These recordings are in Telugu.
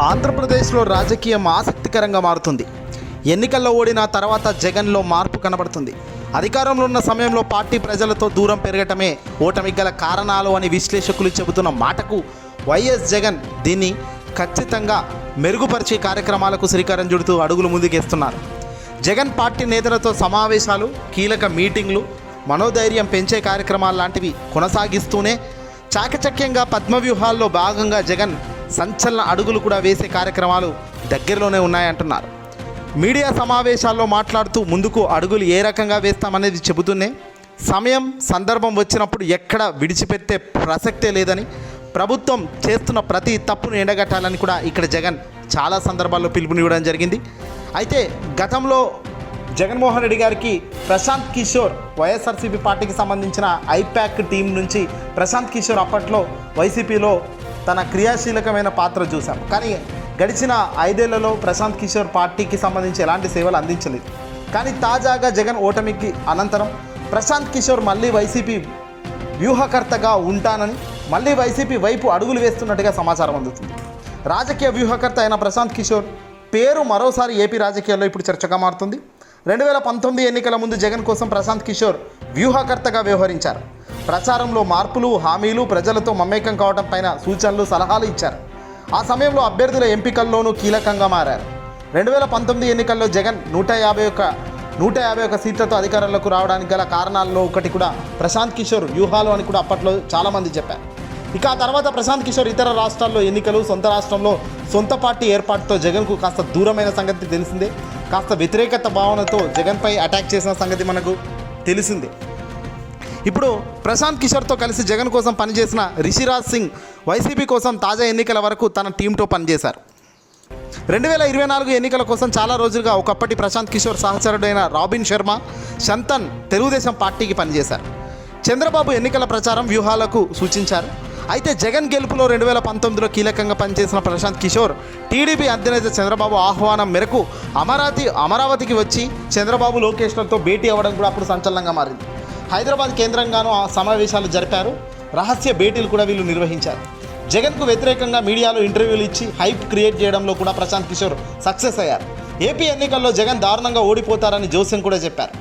ఆంధ్రప్రదేశ్లో రాజకీయం ఆసక్తికరంగా మారుతుంది. ఎన్నికల్లో ఓడిన తర్వాత జగన్లో మార్పు కనబడుతుంది. అధికారంలో ఉన్న సమయంలో పార్టీ ప్రజలతో దూరం పెరగటమే ఓటమికి గల కారణాలు అని విశ్లేషకులు చెబుతున్న మాటకు వైఎస్ జగన్ దీన్ని ఖచ్చితంగా మెరుగుపరిచే కార్యక్రమాలకు శ్రీకారం చుడుతూ అడుగులు ముందుకేస్తున్నారు. జగన్ పార్టీ నేతలతో సమావేశాలు, కీలక మీటింగ్లు, మనోధైర్యం పెంచే కార్యక్రమాలు లాంటివి కొనసాగిస్తూనే చాకచక్యంగా పద్మవ్యూహాల్లో భాగంగా జగన్ సంచలన అడుగులు కూడా వేసే కార్యక్రమాలు దగ్గరలోనే ఉన్నాయంటున్నారు. మీడియా సమావేశాల్లో మాట్లాడుతూ ముందుకు అడుగులు ఏ రకంగా వేస్తామనేది చెబుతూనే సమయం, సందర్భం వచ్చినప్పుడు ఎక్కడ విడిచిపెట్టే ప్రసక్తే లేదని, ప్రభుత్వం చేస్తున్న ప్రతి తప్పును ఎండగట్టాలని కూడా ఇక్కడ జగన్ చాలా సందర్భాల్లో పిలుపునివ్వడం జరిగింది. అయితే గతంలో జగన్మోహన్ రెడ్డి గారికి ప్రశాంత్ కిషోర్, వైఎస్ఆర్సీపీ పార్టీకి సంబంధించిన ఐప్యాక్ టీం నుంచి ప్రశాంత్ కిషోర్ అప్పట్లో వైసీపీలో తన క్రియాశీలకమైన పాత్ర చూశాం. కానీ గడిచిన 5 ఏళ్లలో ప్రశాంత్ కిషోర్ పార్టీకి సంబంధించి ఎలాంటి సేవలు అందించలేదు. కానీ తాజాగా జగన్ ఓటమికి అనంతరం ప్రశాంత్ కిషోర్ మళ్ళీ వైసీపీ వ్యూహకర్తగా ఉంటానని, మళ్ళీ వైసీపీ వైపు అడుగులు వేస్తున్నట్టుగా సమాచారం అందుతుంది. రాజకీయ వ్యూహకర్త అయిన ప్రశాంత్ కిషోర్ పేరు మరోసారి ఏపీ రాజకీయాల్లో ఇప్పుడు చర్చగా మారుతుంది. 2019 ఎన్నికల ముందు జగన్ కోసం ప్రశాంత్ కిషోర్ వ్యూహకర్తగా వ్యవహరించారు. ప్రచారంలో మార్పులు, హామీలు, ప్రజలతో మమేకం కావడం పైన సూచనలు, సలహాలు ఇచ్చారు. ఆ సమయంలో అభ్యర్థుల ఎంపికల్లోనూ కీలకంగా మారారు. 2019 ఎన్నికల్లో జగన్ 151 సీట్లతో అధికారంలోకి రావడానికి గల కారణాల్లో ఒకటి కూడా ప్రశాంత్ కిషోర్ వ్యూహాలు అని కూడా అప్పట్లో చాలామంది చెప్పారు. ఇక ఆ తర్వాత ప్రశాంత్ కిషోర్ ఇతర రాష్ట్రాల్లో ఎన్నికలు, సొంత రాష్ట్రంలో సొంత పార్టీ ఏర్పాటుతో జగన్కు కాస్త దూరమైన సంగతి తెలిసిందే. కాస్త వ్యతిరేకత భావనతో జగన్పై అటాక్ చేసిన సంగతి మనకు తెలిసిందే. ఇప్పుడు ప్రశాంత్ కిషోర్తో కలిసి జగన్ కోసం పనిచేసిన రిషిరాజ్ సింగ్ వైసీపీ కోసం తాజా ఎన్నికల వరకు తన టీంతో పనిచేశారు. 2024 ఎన్నికల కోసం చాలా రోజులుగా ఒకప్పటి ప్రశాంత్ కిషోర్ సహచరుడైన రాబిన్ శర్మ, శంతన్ తెలుగుదేశం పార్టీకి పనిచేశారు. చంద్రబాబు ఎన్నికల ప్రచారం వ్యూహాలకు సూచించారు. అయితే జగన్ గెలుపులో 2019లో కీలకంగా పనిచేసిన ప్రశాంత్ కిషోర్ టీడీపీ అధినేత చంద్రబాబు ఆహ్వానం మేరకు అమరావతికి వచ్చి చంద్రబాబు, లోకేష్లతో భేటీ అవ్వడం కూడా అప్పుడు సంచలనంగా మారింది. హైదరాబాద్ కేంద్రంగానూ ఆ సమావేశాలు జరిపారు. రహస్య భేటీలు కూడా వీళ్ళు నిర్వహించారు. జగన్కు వ్యతిరేకంగా మీడియాలో ఇంటర్వ్యూలు ఇచ్చి హైప్ క్రియేట్ చేయడంలో కూడా ప్రశాంత్ కిషోర్ సక్సెస్ అయ్యారు. ఏపీ ఎన్నికల్లో జగన్ దారుణంగా ఓడిపోతారని జోస్యం కూడా చెప్పారు.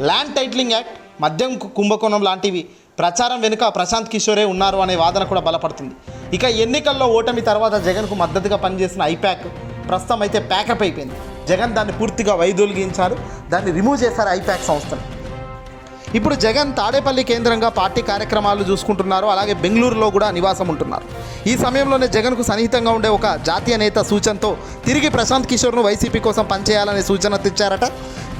ల్యాండ్ టైటిలింగ్ యాక్ట్, మద్యం కుంభకోణం లాంటివి ప్రచారం వెనుక ప్రశాంత్ కిషోరే ఉన్నారు అనే వాదన కూడా బలపడుతుంది. ఇక ఎన్నికల్లో ఓటమి తర్వాత జగన్కు మద్దతుగా పనిచేసిన ఐప్యాక్ ప్రస్తుతం అయితే ప్యాకప్ అయిపోయింది. జగన్ దాన్ని పూర్తిగా వైదొలిగించారు, దాన్ని రిమూవ్ చేశారు ఐప్యాక్ సంస్థను. ఇప్పుడు జగన్ తాడేపల్లి కేంద్రంగా పార్టీ కార్యక్రమాలు చూసుకుంటున్నారు. అలాగే బెంగళూరులో కూడా నివాసం ఉంటున్నారు. ఈ సమయంలోనే జగన్కు సన్నిహితంగా ఉండే ఒక జాతీయ నేత సూచనతో తిరిగి ప్రశాంత్ కిషోర్ను వైసీపీ కోసం పనిచేయాలనే సూచన తెచ్చారట.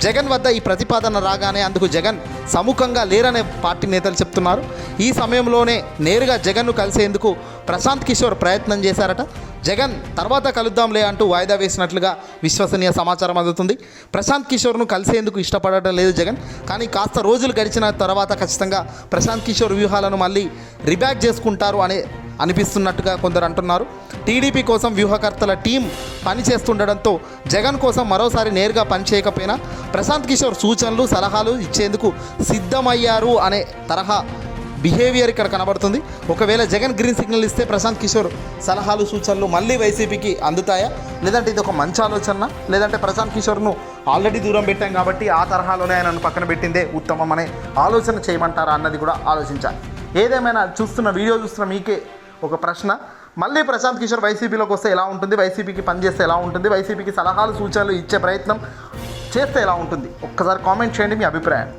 జగన్ వద్ద ఈ ప్రతిపాదన రాగానే అందుకు జగన్ సముఖంగా లేరనే పార్టీ నేతలు చెప్తున్నారు. ఈ సమయంలోనే నేరుగా జగన్ను కలిసేందుకు ప్రశాంత్ కిషోర్ ప్రయత్నం చేశారట. జగన్ తర్వాత కలుద్దాంలే అంటూ వాయిదా వేసినట్లుగా విశ్వసనీయ సమాచారం అందుతుంది. ప్రశాంత్ కిషోర్ను కలిసేందుకు ఇష్టపడటం లేదు జగన్. కానీ కాస్త రోజులు గడిచిన తర్వాత ఖచ్చితంగా ప్రశాంత్ కిషోర్ వ్యూహాలను మళ్ళీ రిబ్యాక్ చేసుకుంటారు అనిపిస్తున్నట్టుగా కొందరు అంటున్నారు. టీడీపీ కోసం వ్యూహకర్తల టీం పనిచేస్తుండడంతో జగన్ కోసం మరోసారి నేరుగా పనిచేయకపోయినా ప్రశాంత్ కిషోర్ సూచనలు, సలహాలు ఇచ్చేందుకు సిద్ధమయ్యారు అనే తరహా బిహేవియర్ ఇక్కడ కనబడుతుంది. ఒకవేళ జగన్ గ్రీన్ సిగ్నల్ ఇస్తే ప్రశాంత్ కిషోర్ సలహాలు, సూచనలు మళ్ళీ వైసీపీకి అందుతాయా, లేదంటే ఇది ఒక మంచి ఆలోచన, లేదంటే ప్రశాంత్ కిషోర్ను ఆల్రెడీ దూరం పెట్టాం కాబట్టి ఆ తరహాలోనే ఆయనను పక్కన పెట్టిందే ఉత్తమం అనే ఆలోచన చేయమంటారా అన్నది కూడా ఆలోచించాలి. ఏదేమైనా వీడియో చూస్తున్న మీకే ఒక ప్రశ్న, మళ్ళీ ప్రశాంత్ కిషోర్ వైసీపీలోకి వస్తే ఎలా ఉంటుంది, వైసీపీకి పనిచేస్తే ఎలా ఉంటుంది, వైసీపీకి సలహాలు, సూచనలు ఇచ్చే ప్రయత్నం చేస్తే ఎలా ఉంటుంది, ఒక్కసారి కామెంట్ చేయండి మీ అభిప్రాయం.